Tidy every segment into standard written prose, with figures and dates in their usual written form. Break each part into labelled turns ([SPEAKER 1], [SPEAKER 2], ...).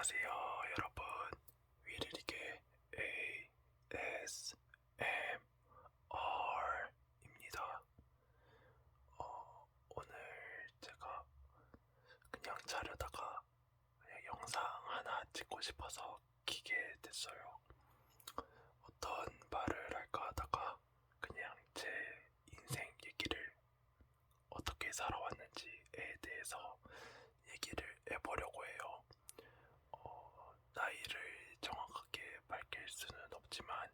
[SPEAKER 1] 안녕하세요, 여러분. 위리릭의 ASMR입니다. 오늘 제가 그냥 자려다가 그냥 영상 하나 찍고 싶어서 키게 됐어요. 어떤 말을 할까 하다가 그냥 제 인생 얘기를 어떻게 살아왔는지에 대해서 얘기를 해보려고 해요. 나이를 정확하게 밝힐 수는 없지만,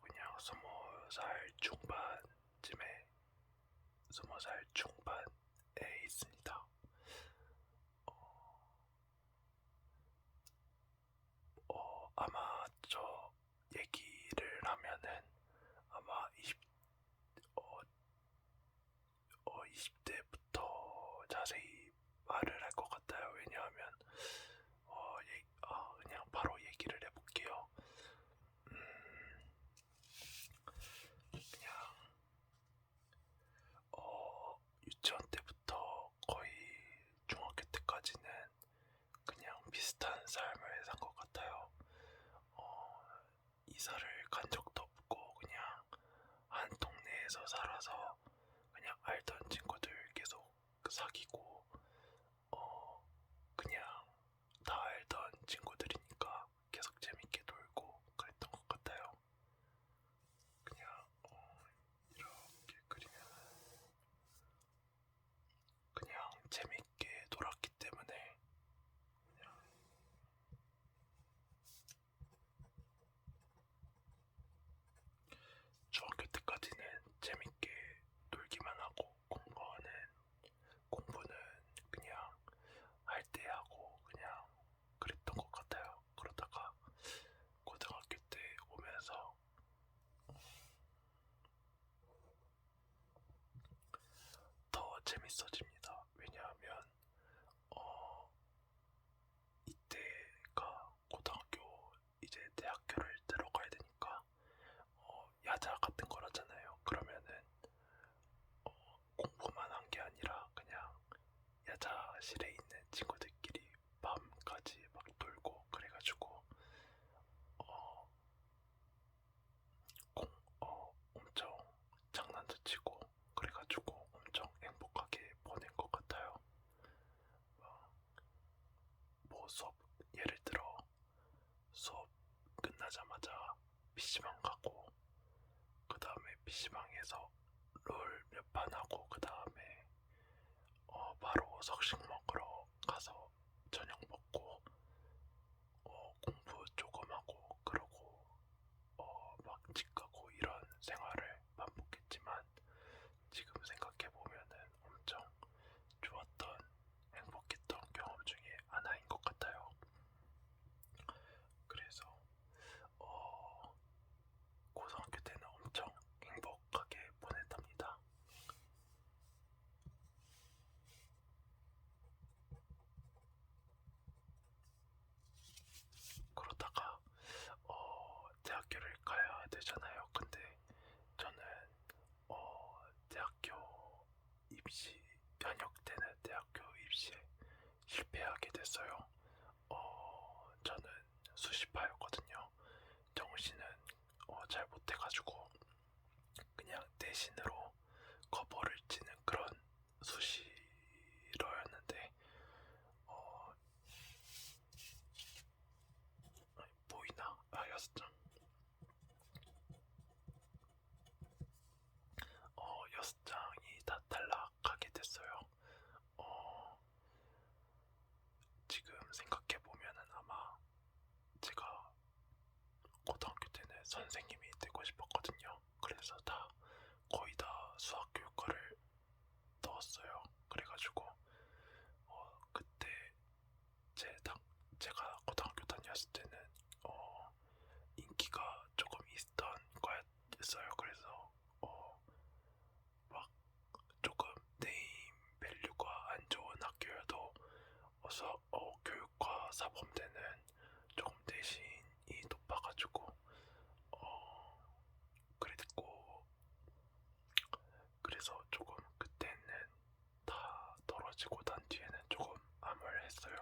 [SPEAKER 1] 그냥 20살 중반쯤에, 20살 중반에 있습니다. 아마 저 얘기를 하면은 아마 20대부터 자세히 말을 할 것 같아요. 왜냐하면 그냥 바로 얘기를 해볼게요. 그냥 유치원 때부터 거의 중학교 때까지는 그냥 비슷한 삶을 산 것 같아요. 이사를 간 적도 없고 그냥 한 동네에서 살아서 그냥 알던 친구들 계속 사귀고 그냥 다 알던 친구들이니까 계속 재밌게 놀고 그랬던 것 같아요. 그냥 이렇게 그리면 그냥 재밌게 놀았기 때문에 그냥 중학교 때까지는 재밌게 놀기만 하고 공부는 그냥 할 때 하고 그냥 그랬던 것 같아요. 그러다가 고등학교 때 오면서 더 재밌어집니다. 왜냐하면 이때가 고등학교 이제 대학교를 들어가야 되니까 야자 같은 걸 하잖아요. 그러면은 공부만 한 게 아니라 그냥 야자실에 있는 친구들끼리 밤까지 막 놀고 그래가지고 어, 엄청 장난도 치고 그래가지고 엄청 행복하게 보낸 것 같아요. 뭐 수업 예를 들어 수업 끝나자마자 PC방 가고 그 다음에 PC방에서 롤 몇 판 하고 그 다음에 바로 석식 먹으러 가서 저녁 먹고 공부 조금 하고 그러고 막 집 가고 이런 생활을 반복했지만 지금 생각해보면은 엄청 좋았던 행복했던 경험 중에 하나인 것 같아요. 그래서 고등학교 때는 엄청 행복하게 보냈답니다. 그러다가 대학교를 가야 되잖아요. 근데 저는 대학교 입시 현역 때는 대학교 입시에 실패하게 됐어요. 저는 수시파였거든요. 정시는 잘 못해가지고 그냥 대신으로 커버를 치는 그런 수시러였는데 보이나? 6장. 6장이 다 탈락하게 됐어요. 지금 생각해보면은 아마 제가 고등학교 때는 선생님이 되고 싶었거든요. 그래서 거의 다 수학 교육과를 넣었어요. 그래가지고 그때 제가 고등학교 다녔을 때는 인기가 조금 있던 과였어요. 그래서 막 조금 네임 밸류가 안 좋은 학교여도 교육과 사범대는 조금 내신이 높아가지고 그랬고 그래서 조금 그때는 다 떨어지고 난 뒤에는 조금 암울했어요.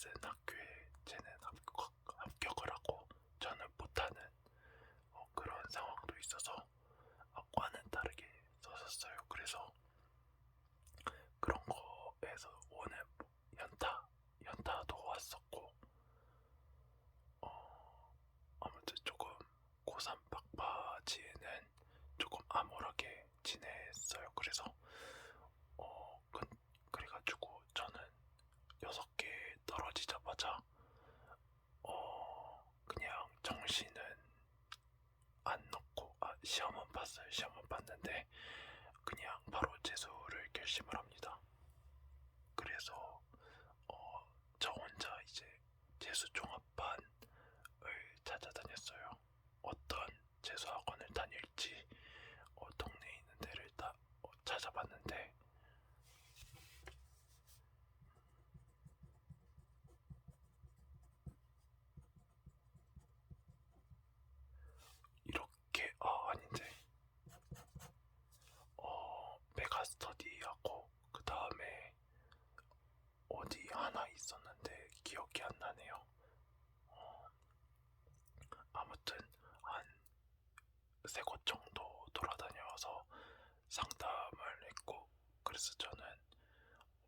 [SPEAKER 1] 쓴 학교에 쟤는 합격을 하고 저는 못하는 그런 상황도 있어서 과는 다르게 썼었어요. 그래서 그런 거에서 오는 연타도 왔었고, 아무튼 조금 고3 막바지에는 조금 암울하게 지냈어요. 그래서 그래가지고 저는 6개 떨어지자마자 그냥 정신은 안 넣고 시험은 봤어요. 시험은 봤는데 그냥 바로 재수를 결심을 합니다. 그래서 저 혼자 이제 재수 종합반을 찾아다녔어요. 어떤 재수학원을 다닐지 동네에 있는 데를 다 찾아봤는데 이렇게 아닌데 메가스터디하고 그 다음에 어디 하나 있었는데 기억이 안 나네요. 아무튼 한 3곳 정도 돌아다녀서 상담을 했고, 그래서 저는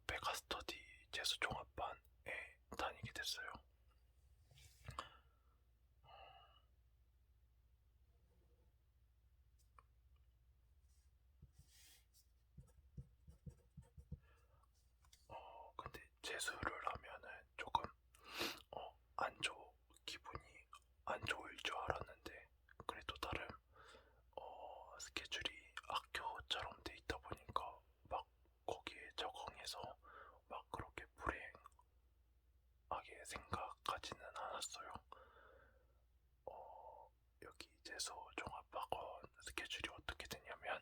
[SPEAKER 1] 메가스터디 재수종합반에 다니게 됐어요. 근데 재수를 하면은 조금 안 기분이 안 좋을 줄 알았는데 그래도 나름 스케줄이 학교처럼 돼 있다 보니까 막 거기에 적응해서 막 그렇게 불행하게 생각하지는 않았어요. 여기 재수 종합학원 스케줄이 어떻게 되냐면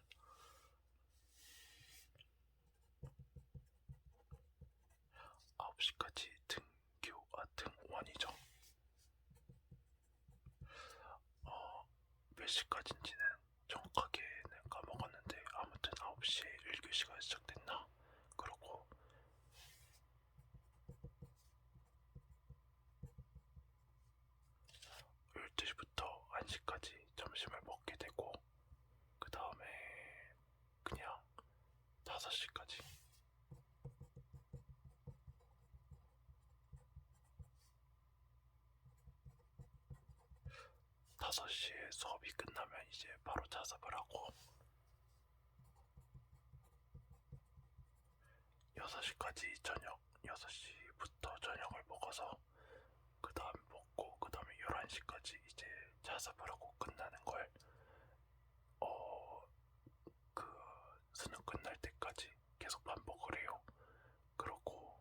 [SPEAKER 1] 9시까지 등원이죠. 몇 시까지인지는 정확하게는 까먹었는데 아무튼 9시에 1교시가 시작됐나? 그러고 12시부터 1시까지 점심을 먹게 되고 그 다음에 그냥 5시까지 5시에 수업이 끝나면 이제 바로 자습을 하고 6시까지 6시부터 저녁을 먹어서 그 다음 먹고 그 다음에 11시까지 이제 자습을 하고 끝나는 걸 그 수능 끝날 때까지 계속 반복을 해요. 그러고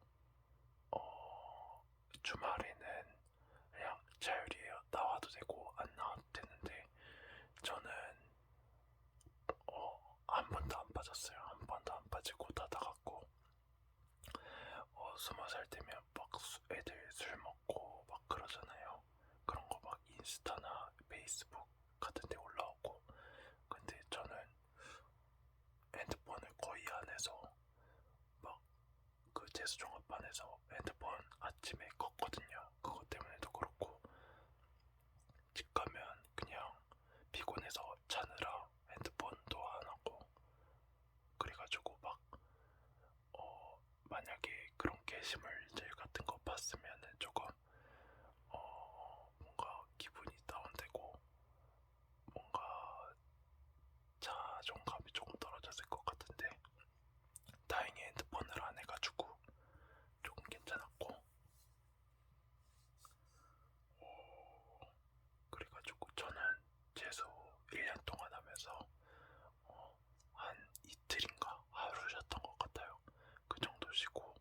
[SPEAKER 1] 주말에는 그냥 자율이에요. 나와도 되고 안 나와도 되는데 저는 한 번도 안 빠졌어요. 한 번도 안 빠지고 다 나갔고 20살 되면 막 애들 술 먹고 막 그러잖아요. 그런 거 막 인스타나 페이스북 같은 데 올라오고, 근데 저는 핸드폰을 거의 안 해서 막 그 재수종합반에서 핸드폰 아침에 껐거든요. 그것 때문에도 그렇고 집 가면 그냥 피곤해서 자느라 핸드폰도 안 하고, 그래가지고 막 만약에 그런 게시물들 같은 거 봤으면은 조금 뭔가 기분이 다운되고 뭔가 자존감이 조금 떨어졌을 것 같은데 다행히 핸드폰을 안 해가지고 조금 괜찮았고, 그래가지고 저는 재수 1년 동안 하면서 한 이틀인가 하루 쉬었던 것 같아요. 그 정도 쉬고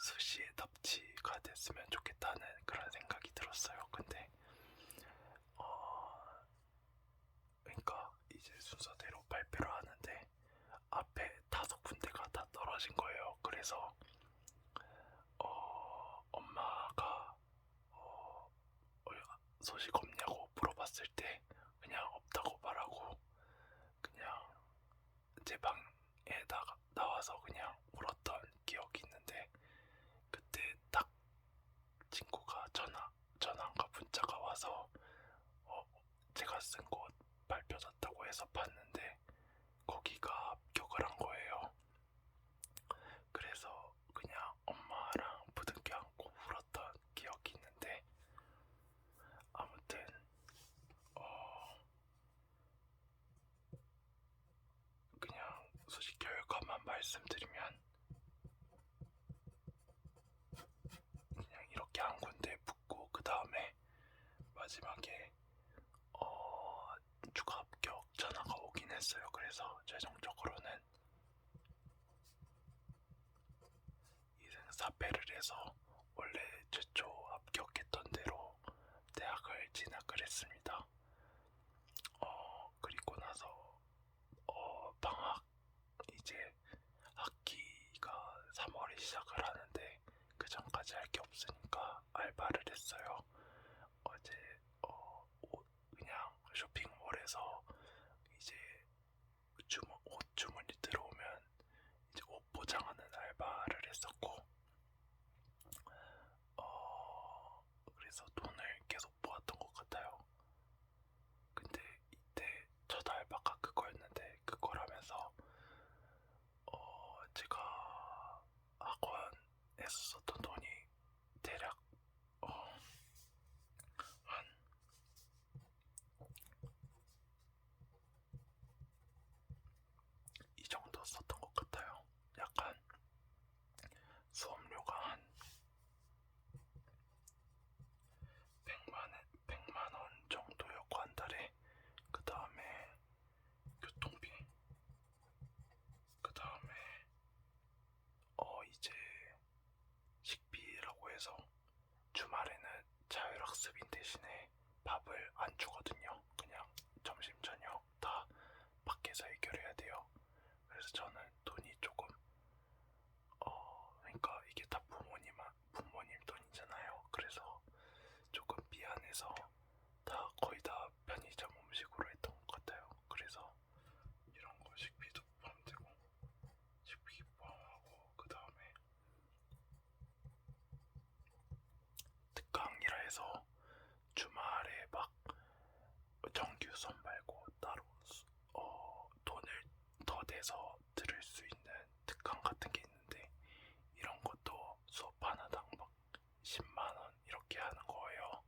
[SPEAKER 1] 수시에 납치가 됐으면 좋겠다는 그런 생각이 들었어요. 근데 그러니까 이제 순서대로 발표를 하는데 앞에 5군데가 다 떨어진 거예요. 그래서 엄마가 소식 없냐고 물어봤을 때 그냥 없다고 말하고 그냥 제 방에 나와서 그냥 울었던 기억이 있는데, 그때 딱 친구가 전화인가 문자가 와서 제가 쓴 곳 발표졌다고 해서 봤는데 거기가 합격을 한 거예요. 그래서 그냥 엄마랑 부둥켜 안고 울었던 기억이 있는데, 아무튼 그냥 소식 결과만 말씀드리면 그냥 이렇게 한 군데 붙고 그 다음에 마지막에 추가 합격 전화가 오긴 했어요. 그래서 최종적으로는 2등 사패를 해서 원래 최초 합격했던 대로 대학을 진학을 했습니다. 그리고 나서 방학 이제 학기가 3월에 시작을 하는데 그 전까지 할 게 없으니까 알바를 했어요. 어제 그냥 쇼핑몰에서 이제 옷 주문이 들어오면 이제 옷 포장하는 알바를 했었고, 그래서 돈을 계속 모았던 것 같아요. 근데 이때 첫 알바가 그거였는데, 그걸 하면서 제가 학원에서 썼던 돈이 대략 한 이 정도 썼던 것 같아요. 약간 수업료가 한 100만 원 정도였고 한 달에, 그 다음에 교통비, 그 다음에 이제 식비라고 해서 주말에는 자율학습인 대신에 밥을 안 주거든요. 그냥 점심 저녁 다 밖에서 해결해야 돼요. 그래서 저는 돈이 조금 그러니까 이게 다 부모님 돈이잖아요. 그래서 조금 미안해서 거의 다 편의점 음식으로 했던 것 같아요. 그래서 이런 거 식비도 포함되고, 식비 포함하고, 그 다음에 특강이라 해서 주말에 막 정규 수업 말고 따로 돈을 더 내서 들을 수 있는 특강 같은 게 있는데, 이런 것도 수업 하나당 막 10만 원 이렇게 하는 거예요.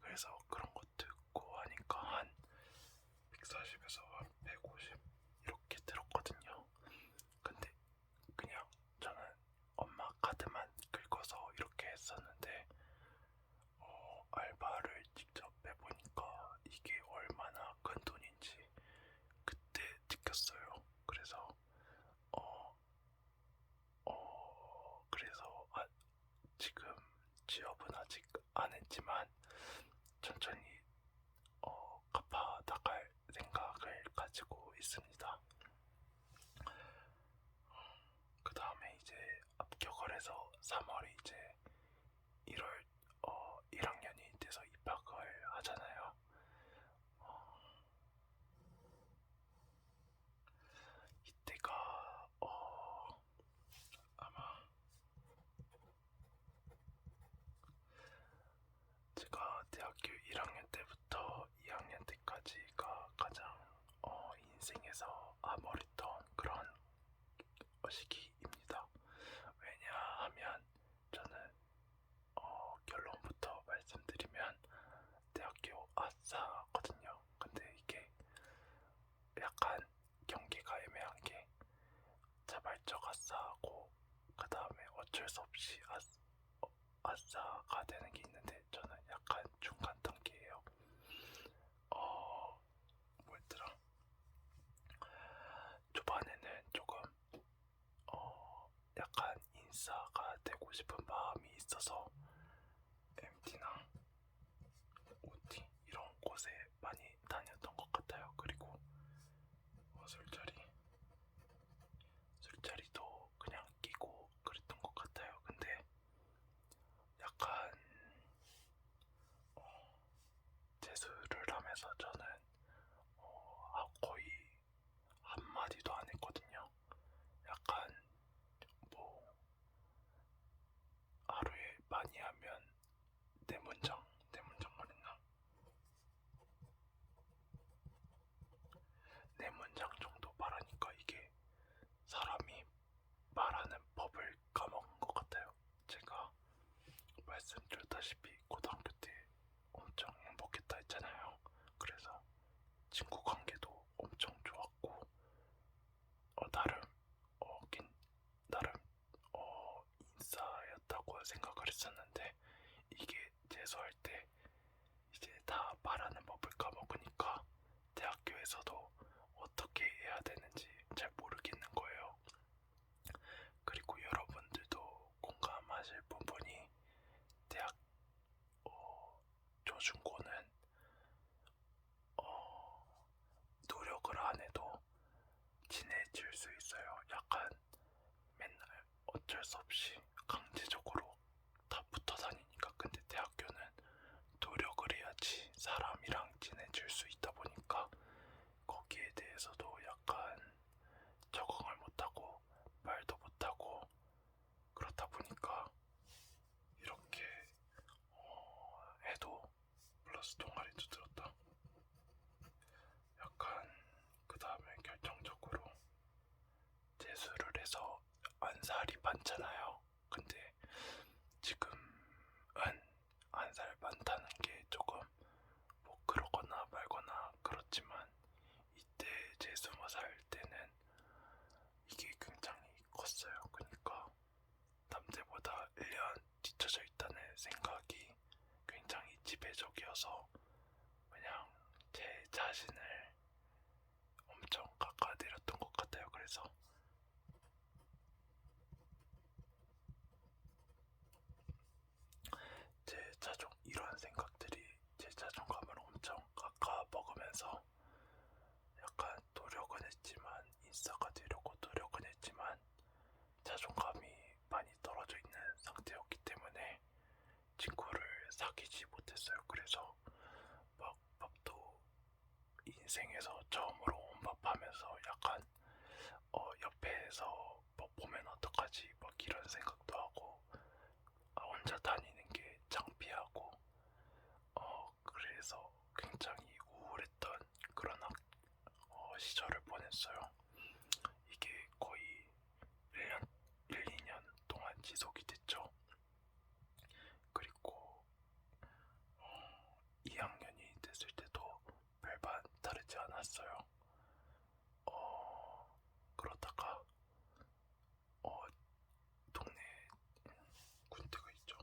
[SPEAKER 1] 그래서 그런 거 듣고 하니까 한 140에서 한 150 이렇게 들었거든요. 근데 그냥 저는 엄마 카드만 긁어서 이렇게 했었는데 알바를 직접 해보니까 이게 얼마나 큰 돈인지 그때 느꼈어요. 그래서 지금 취업은 아직 안 했지만 천천히 갚아 나갈 생각을 가지고 있습니다. 그 다음에 이제 합격을 해서 3월에 이제 1월 1학년이 돼서 입학을 하잖아요. 이때가 아마 제가 대학교 1학년 때부터 2학년 때까지가 가장 인생에서 암울했던 그런 시기입니다. 왜냐하면 저는 결론부터 말씀드리면 대학교 아싸거든요. 근데 이게 약간 경계가 애매한 게 자발적 아싸하고 그 다음에 어쩔 수 없이 아싸가 되는 게 있는데, 저는 약간 중간 단계예요. 뭐였더라? 초반에는 조금 약간 인싸가 되고 싶은 마음이 있어서 MT나 OT 이런 곳에 많이 다녔던 것 같아요. 그리고 술자리도 그냥 끼고 그랬던 것 같아요. 근데 약간 재수를 하면서 저는 거의 한마디도 안 했거든요. 약간 뭐 하루에 많이 하면 네 문장만 했나? 네 문장 정도 말하니까 이게 사람이 말하는 법을 까먹은 것 같아요. 제가 말씀드렸다시피 고등학교 때 엄청 행복했다 했잖아요. 그래서 친구 관계도 엄청 좋았고 나름 나름 인싸였다고 생각을 했었는데 이게 재수할 때 이제 다 말하는 법을 까먹으니까 대학교에서도 어떻게 해야 되는지 잘 모르겠는 거예요. 그리고 여러분들도 공감하실 부분이 대학 조중고는 노력을 안 해도 친해질 수 있어요. 약간 맨날 어쩔 수 없이 강제적으로 다 붙어 다니니까. 근데 대학교는 노력을 해야지 사람이랑 친해질 수 있다 보니까 거기에 대해서도 약간 적응을 못하고 말도 못하고 그렇다 보니까 이렇게 해도 플러스 동아리도 들었다. 약간 그 다음에 결정적으로 재수를 해서 안살이 많잖아요. 근데 지금은 안살 많다는 게 조금 뭐 그러거나 말거나 그렇지만 이때 제 20살 때는 이게 굉장히 컸어요. 그러니까 남들보다 1년 뒤쳐져 있다는 생각이 굉장히 지배적이어서 그냥 제 자신을 엄청 깎아내렸던 것 같아요. 그래서 이런 생각들이 제 자존감을 엄청 깎아먹으면서 약간 노력은 했지만 인싸가 되려고 노력은 했지만 자존감이 많이 떨어져 있는 상태였기 때문에 친구를 사귀지 못했어요. 그래서 막 밥도 인생에서 처음으로 혼밥하면서 약간 옆에서 뭐 보면 어떡하지 막 이런 생각도 하고 혼자 다니는 게 창피하고 그래서 굉장히 우울했던 그런 시절을 보냈어요. 이게 거의 1년, 1, 2년 동안 지속이 됐죠. 그리고 2학년이 됐을 때도 별반 다르지 않았어요. 그러다가 동네 군대가 있죠.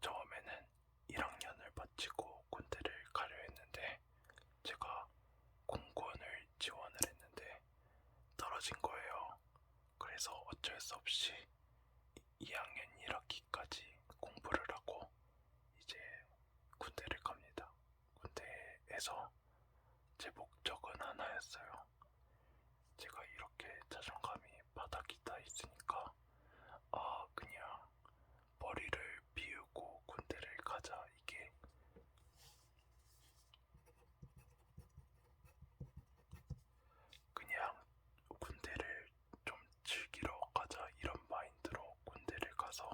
[SPEAKER 1] 처음에는 1학년을 마치고 군대를 가려 했는데 제가 공군을 지원을 했는데 떨어진 거예요. 그래서 어쩔 수 없이 2학년 1학기까지 공부를 하고 이제 군대를 갑니다. 군대에서 제 목적은 하나였어요. 제가 이렇게 자존감이 바닥이 다 있으니까 그냥 머리를 비우고 군대를 가자. 이게 그냥 군대를 좀 즐기러 가자 이런 마인드로 군대를 가서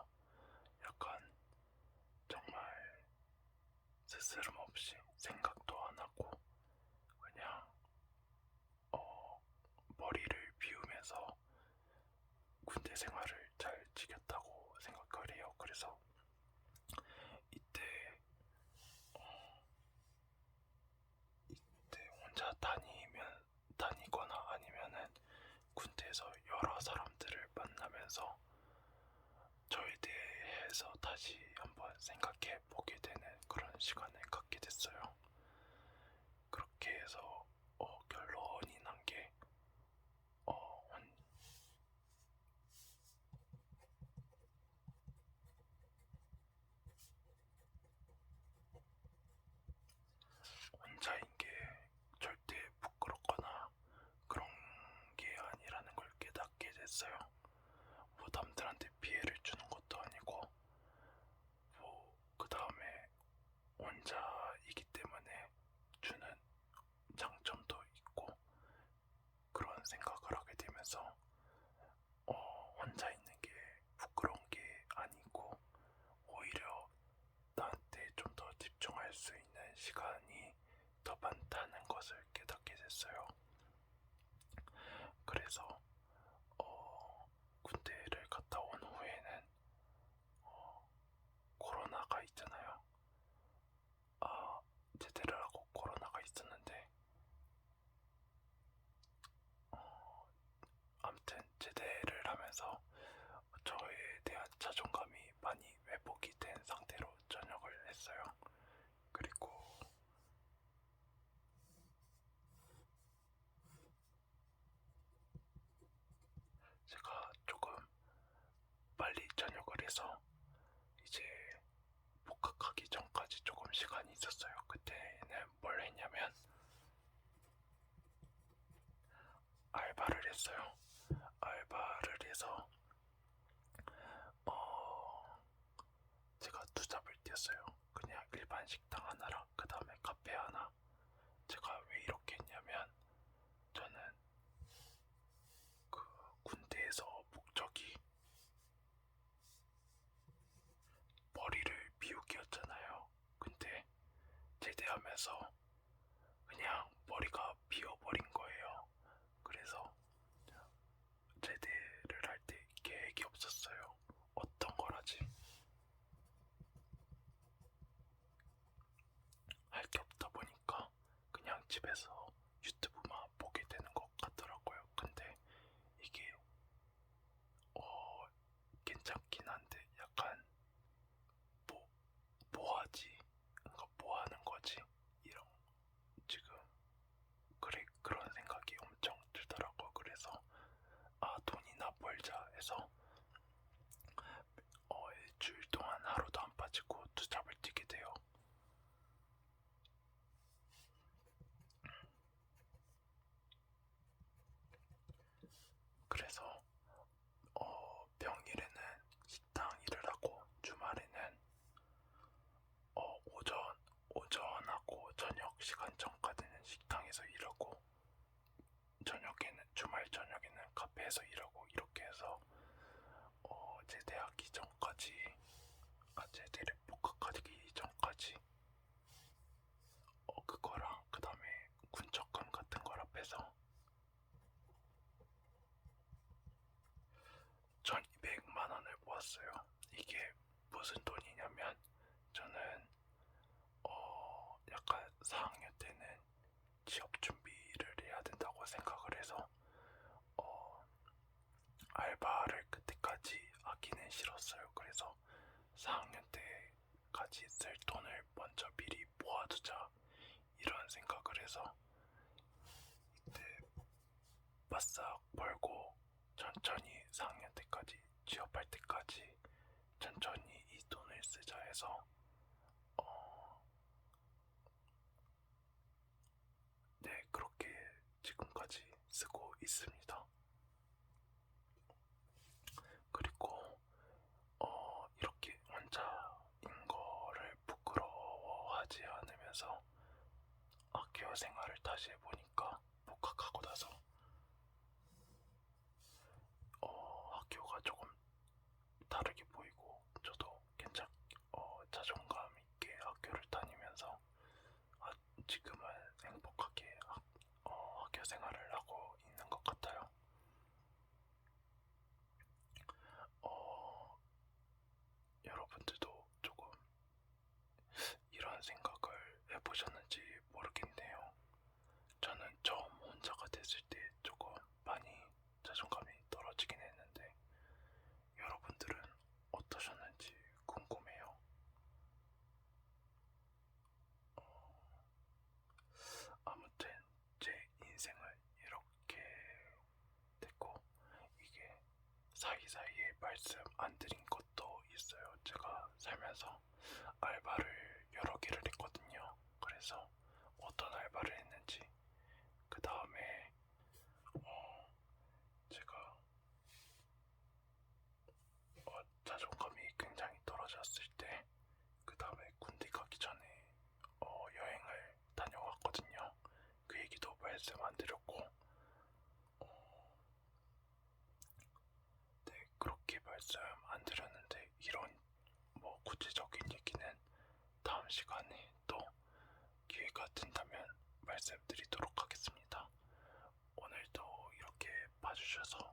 [SPEAKER 1] 약간 정말 스스럼 없이 생각도 안 하고 그냥 머리를 비우면서 군대 생활을 잘 지켰다고 생각을 해요. 그래서 이때 혼자 다니거나 아니면은 군대에서 여러 사람들을 만나면서 저에 대해서 다시 한번 생각해 보게 되는 그런 시간을 갖게 됐어요. 그렇게 해서 결론이 난 더 많다는 것을 깨닫게 됐어요. 그래서 군대를 갔다 온 후에는 코로나가 있잖아요. 제대를 하고 코로나가 있었는데 아무튼 제대를 하면서 저에 대한 자존감이 많이 회복이 된 상태로 전역을 했어요. 그리고 제가 조금 빨리 전역을 해서 이제 복학하기 전까지 조금 시간이 있었어요. 그때는 뭘 했냐면 알바를 했어요. 알바를 해서 제가 두 잡을 뛰었어요. 그냥 일반 식당 하나랑 그 다음에 카페 하나. 제가 왜 이렇게 했냐면 저는 그 군대에서 목적이 머리를 비우기였잖아요. 근데 제대하면서 그냥 머리가 비어버린 거예요. 그래서 제대를 할 때 계획이 없었어요. 어떤 걸 하지? 할 게 없다 보니까 그냥 집에서 유튜브만 보게 되는 것 같더라고요. 근데 이게 괜찮긴 한데 약간 뭐, 뭐 하지? 그러니까 뭐 하는 거지? 이런 지금 그런 생각이 엄청 들더라고요. 그래서 돈이나 벌자 해서 일주일 동안 하루도 안 빠지고 투잡을 뛰게 돼요. 그래서 평일에는 식당 일을 하고 주말에는 오전하고 저녁 시간 전까지는 식당에서 일하고 주말 저녁에는 카페에서 일하고 이렇게 해서 제대하기 전까지 제대를 복학하기 전까지 그거랑 그 다음에 군적금 같은 걸 합해서 1200만 원을 모았어요. 이게 무슨 돈이냐면 저는 약간 4학년 때는 취업 준비를 해야 된다고 생각을 해서 알바를 그때까지 하기는 싫었어요. 그래서 4학년 때까지 쓸 돈을 먼저 미리 모아두자 이런 생각을 해서 이때 바싹 벌고 천천히 4학년 때까지 취업할 때까지 천천히 이 돈을 쓰자 해서 네, 그렇게 지금까지 쓰고 있습니다. 그리고 이렇게 혼자인 거를 부끄러워하지 않으면서 학교 생활을 다시 해보니까 복학하고 나서 학교가 조금 다르게 보이고 저도 자존감 있게 학교를 다니면서 지금은 행복하게 학교 생활을 하고 있는 것 같아요. 여러분들도 조금 이런 생각을 해보셨는지 모르겠네요. 저는 처음 혼자가 됐을 때 조금 많이 자존감이 떨어지긴 했는데 여러분들은 어떠셨는지 궁금해요. 아무튼 제 인생은 이렇게 됐고 이게 사이사이에 말씀 안 드린 것도 있어요. 제가 살면서 알바를 여러 개를 했거든요. 그래서 어떤 알바를 했는지 그 다음에 제가 자존감이 굉장히 떨어졌을 때 그 다음에 군대 가기 전에 여행을 다녀왔거든요. 그 얘기도 말씀 안 드렸고 네, 그렇게 말씀 안 드렸는데 이런 구체적인 얘기는 다음 시간에 또 기회가 된다면 말씀드리도록 하겠습니다. 오늘도 이렇게 봐주셔서